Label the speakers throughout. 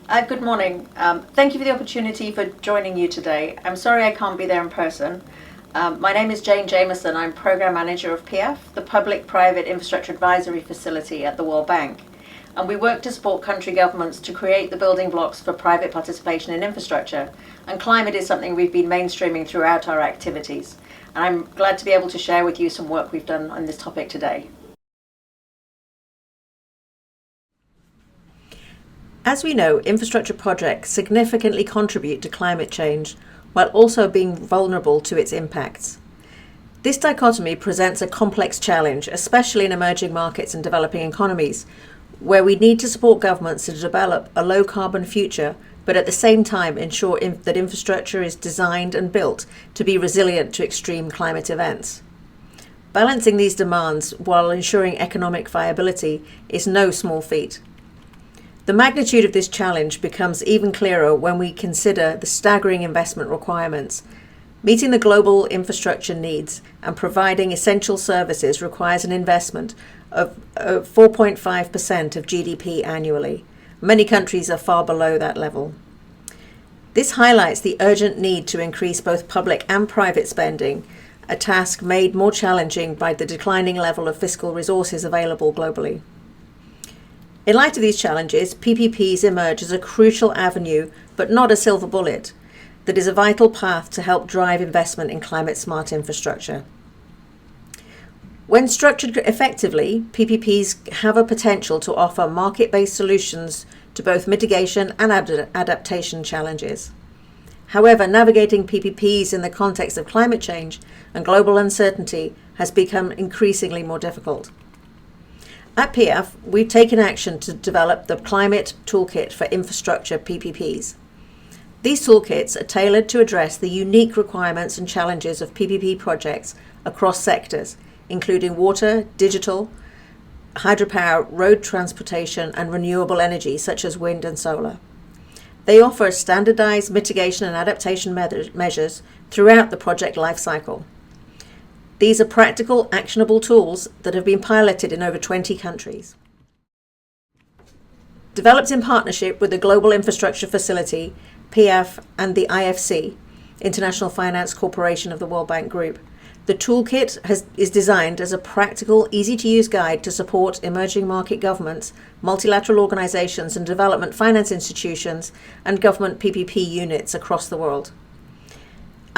Speaker 1: Good morning. Thank you for the opportunity for joining you today. I'm sorry I can't be there in person. My name is Jane Jameson. I'm Program Manager of PPIAF, the Public-Private Infrastructure Advisory Facility at the World Bank. And we work to support country governments to create the building blocks for private participation in infrastructure. And climate is something we've been mainstreaming throughout our activities. And I'm glad to be able to share with you some work we've done on this topic today.
Speaker 2: As we know, infrastructure projects significantly contribute to climate change while also being vulnerable to its impacts. This dichotomy presents a complex challenge, especially in emerging markets and developing economies, where we need to support governments to develop a low-carbon future, but at the same time ensure that infrastructure is designed and built to be resilient to extreme climate events. Balancing these demands while ensuring economic viability is no small feat. The magnitude of this challenge becomes even clearer when we consider the staggering investment requirements. Meeting the global infrastructure needs and providing essential services requires an investment of 4.5% of GDP annually. Many countries are far below that level. This highlights the urgent need to increase both public and private spending, a task made more challenging by the declining level of fiscal resources available globally. In light of these challenges, PPPs emerge as a crucial avenue, but not a silver bullet, that is a vital path to help drive investment in climate-smart infrastructure. When structured effectively, PPPs have a potential to offer market-based solutions to both mitigation and adaptation challenges. However, navigating PPPs in the context of climate change and global uncertainty has become increasingly more difficult. At PPIAF, we've taken action to develop the Climate Toolkit for Infrastructure PPPs. These toolkits are tailored to address the unique requirements and challenges of PPP projects across sectors, including water, digital, hydropower, road transportation, and renewable energy such as wind and solar. They offer standardized mitigation and adaptation measures throughout the project lifecycle. These are practical, actionable tools that have been piloted in over 20 countries. Developed in partnership with the Global Infrastructure Facility, PPIAF, and the IFC, International Finance Corporation of the World Bank Group, the toolkit is designed as a practical, easy-to-use guide to support emerging market governments, multilateral organizations and development finance institutions, and government PPP units across the world.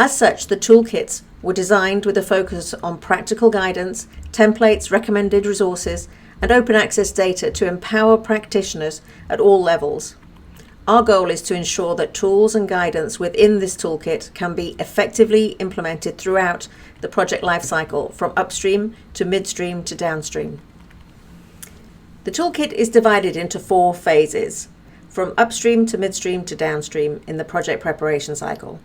Speaker 2: As such, the toolkits were designed with a focus on practical guidance, templates, recommended resources, and open access data to empower practitioners at all levels. Our goal is to ensure that tools and guidance within this toolkit can be effectively implemented throughout the project lifecycle, from upstream to midstream to downstream. The toolkit is divided into 4 phases, from upstream to midstream to downstream in the project preparation cycle.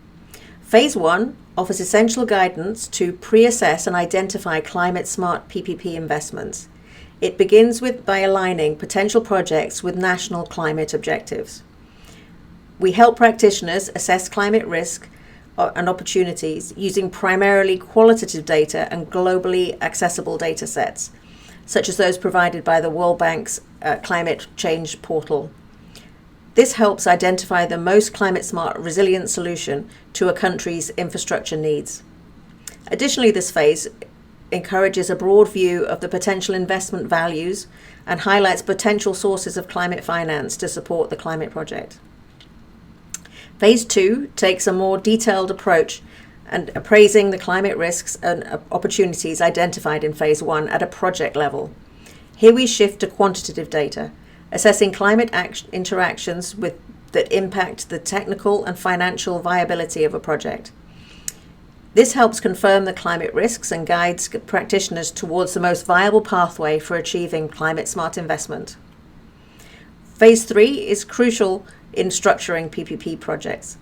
Speaker 2: Phase 1 offers essential guidance to pre-assess and identify climate-smart PPP investments. It begins by aligning potential projects with national climate objectives. We help practitioners assess climate risk and opportunities using primarily qualitative data and globally accessible data sets, such as those provided by the World Bank's Climate Change Portal. This helps identify the most climate-smart, resilient solution to a country's infrastructure needs. Additionally, this phase encourages a broad view of the potential investment values and highlights potential sources of climate finance to support the climate project. Phase 2 takes a more detailed approach and appraising the climate risks and opportunities identified in Phase 1 at a project level. Here we shift to quantitative data, assessing climate interactions that impact the technical and financial viability of a project. This helps confirm the climate risks and guides practitioners towards the most viable pathway for achieving climate-smart investment. Phase 3 is crucial in structuring PPP projects.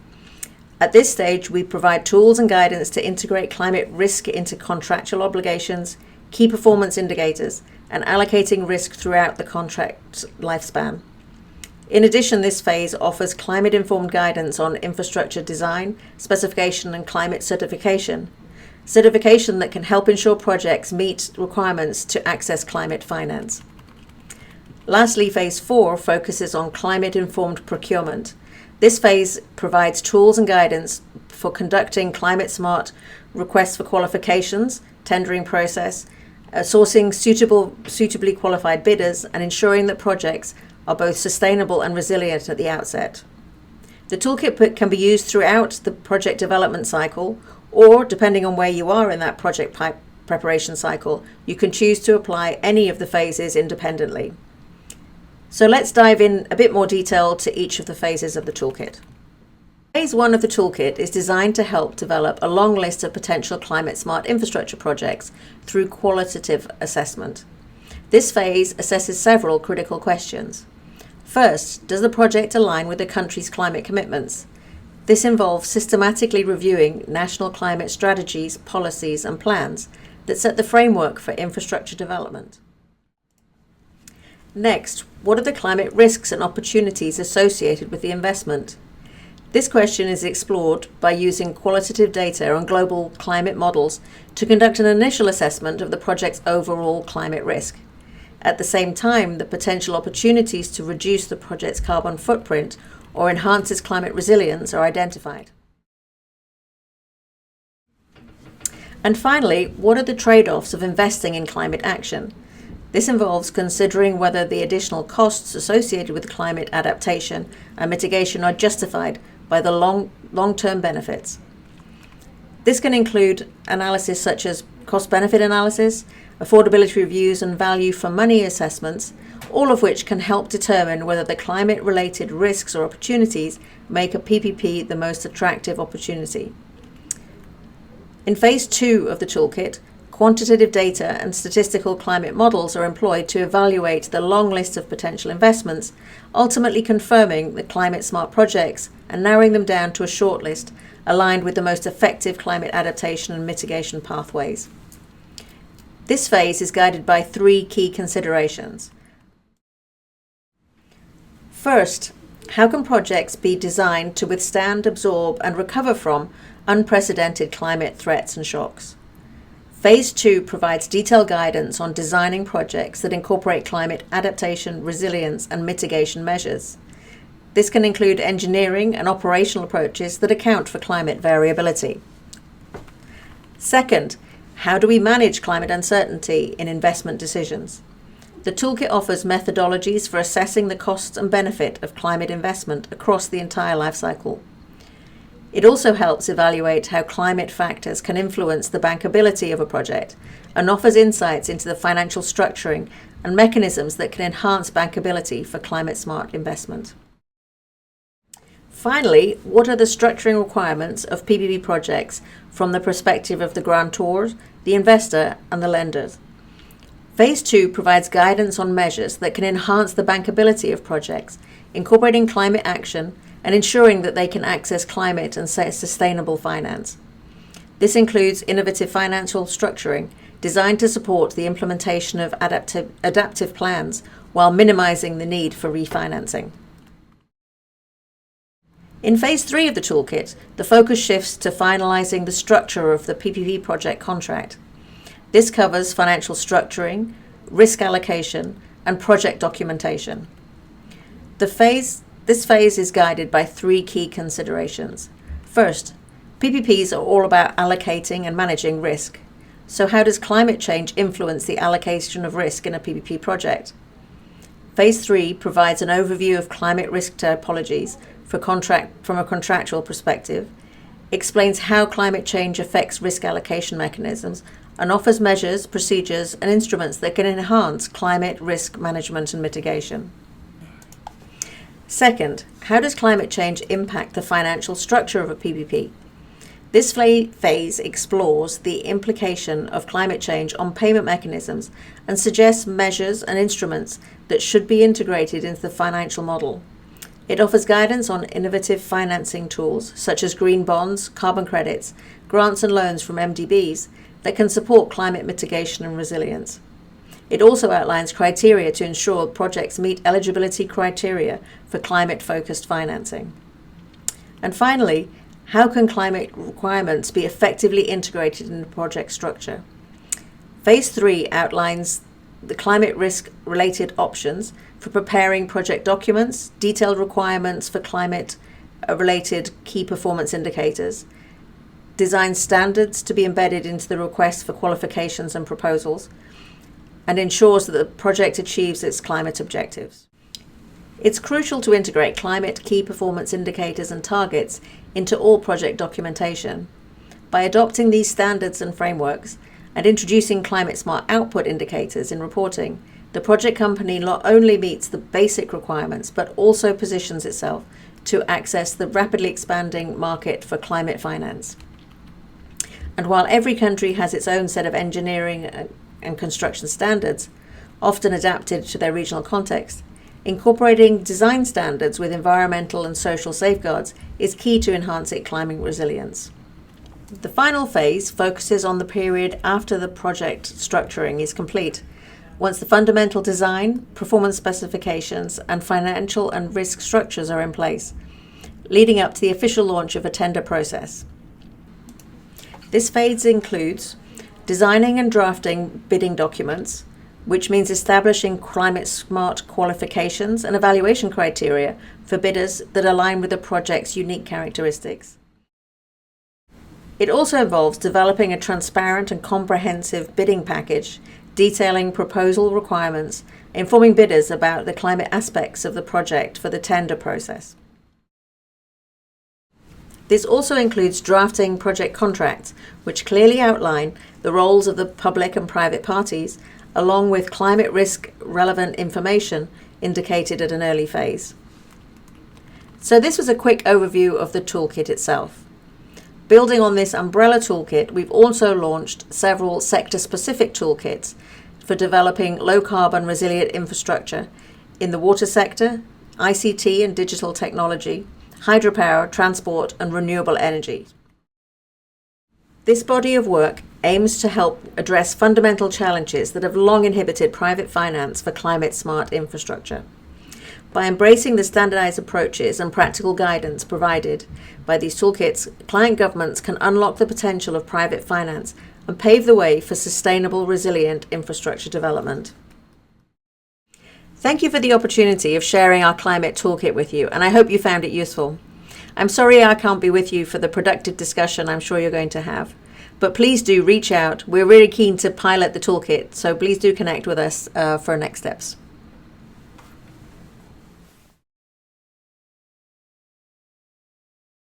Speaker 2: At this stage, we provide tools and guidance to integrate climate risk into contractual obligations, key performance indicators, and allocating risk throughout the contract lifespan. In addition, this phase offers climate-informed guidance on infrastructure design, specification, and climate certification that can help ensure projects meet requirements to access climate finance. Lastly, Phase 4 focuses on climate-informed procurement. This phase provides tools and guidance for conducting climate-smart requests for qualifications, tendering process, sourcing suitably qualified bidders, and ensuring that projects are both sustainable and resilient at the outset. The toolkit can be used throughout the project development cycle, or depending on where you are in that project preparation cycle, you can choose to apply any of the phases independently. So let's dive in a bit more detail to each of the phases of the toolkit. Phase 1 of the toolkit is designed to help develop a long list of potential climate-smart infrastructure projects through qualitative assessment. This phase assesses several critical questions. First, does the project align with the country's climate commitments? This involves systematically reviewing national climate strategies, policies, and plans that set the framework for infrastructure development. Next, what are the climate risks and opportunities associated with the investment? This question is explored by using qualitative data on global climate models to conduct an initial assessment of the project's overall climate risk. At the same time, the potential opportunities to reduce the project's carbon footprint or enhance its climate resilience are identified. And finally, what are the trade-offs of investing in climate action? This involves considering whether the additional costs associated with climate adaptation and mitigation are justified by the long-term benefits. This can include analysis such as cost-benefit analysis, affordability reviews, and value for money assessments, all of which can help determine whether the climate-related risks or opportunities make a PPP the most attractive opportunity. In Phase 2 of the toolkit, quantitative data and statistical climate models are employed to evaluate the long list of potential investments, ultimately confirming the climate-smart projects and narrowing them down to a shortlist aligned with the most effective climate adaptation and mitigation pathways. This phase is guided by 3 key considerations. First, how can projects be designed to withstand, absorb, and recover from unprecedented climate threats and shocks? Phase 2 provides detailed guidance on designing projects that incorporate climate adaptation, resilience, and mitigation measures. This can include engineering and operational approaches that account for climate variability. Second, how do we manage climate uncertainty in investment decisions? The toolkit offers methodologies for assessing the costs and benefit of climate investment across the entire life cycle. It also helps evaluate how climate factors can influence the bankability of a project and offers insights into the financial structuring and mechanisms that can enhance bankability for climate-smart investment. Finally, what are the structuring requirements of PPP projects from the perspective of the grantors, the investor, and the lenders? Phase 2 provides guidance on measures that can enhance the bankability of projects, incorporating climate action and ensuring that they can access climate and sustainable finance. This includes innovative financial structuring designed to support the implementation of adaptive plans while minimizing the need for refinancing. In Phase 3 of the toolkit, the focus shifts to finalizing the structure of the PPP project contract. This covers financial structuring, risk allocation, and project documentation. This phase is guided by 3 key considerations. First, PPPs are all about allocating and managing risk. So how does climate change influence the allocation of risk in a PPP project? Phase 3 provides an overview of climate risk typologies from a contractual perspective, explains how climate change affects risk allocation mechanisms, and offers measures, procedures, and instruments that can enhance climate risk management and mitigation. Second, how does climate change impact the financial structure of a PPP? This phase explores the implication of climate change on payment mechanisms and suggests measures and instruments that should be integrated into the financial model. It offers guidance on innovative financing tools such as green bonds, carbon credits, grants and loans from MDBs that can support climate mitigation and resilience. It also outlines criteria to ensure projects meet eligibility criteria for climate-focused financing. And finally, how can climate requirements be effectively integrated in the project structure? Phase 3 outlines the climate risk related options for preparing project documents, detailed requirements for climate related key performance indicators, design standards to be embedded into the request for qualifications and proposals, and ensures that the project achieves its climate objectives. It's crucial to integrate climate key performance indicators and targets into all project documentation. By adopting these standards and frameworks and introducing climate smart output indicators in reporting, the project company not only meets the basic requirements but also positions itself to access the rapidly expanding market for climate finance. And while every country has its own set of engineering and construction standards, often adapted to their regional context, incorporating design standards with environmental and social safeguards is key to enhancing climate resilience. The final phase focuses on the period after the project structuring is complete, once the fundamental design, performance specifications, and financial and risk structures are in place, leading up to the official launch of a tender process. This phase includes designing and drafting bidding documents, which means establishing climate smart qualifications and evaluation criteria for bidders that align with the project's unique characteristics. It also involves developing a transparent and comprehensive bidding package detailing proposal requirements, informing bidders about the climate aspects of the project for the tender process. This also includes drafting project contracts, which clearly outline the roles of the public and private parties, along with climate risk relevant information indicated at an early phase. So this was a quick overview of the toolkit itself. Building on this umbrella toolkit, we've also launched several sector-specific toolkits for developing low-carbon resilient infrastructure in the water sector, ICT and digital technology, hydropower, transport, and renewable energy. This body of work aims to help address fundamental challenges that have long inhibited private finance for climate-smart infrastructure. By embracing the standardized approaches and practical guidance provided by these toolkits, client governments can unlock the potential of private finance and pave the way for sustainable, resilient infrastructure development. Thank you for the opportunity of sharing our climate toolkit with you, and I hope you found it useful. I'm sorry I can't be with you for the productive discussion I'm sure you're going to have, but please do reach out. We're really keen to pilot the toolkit, so please do connect with us for next steps.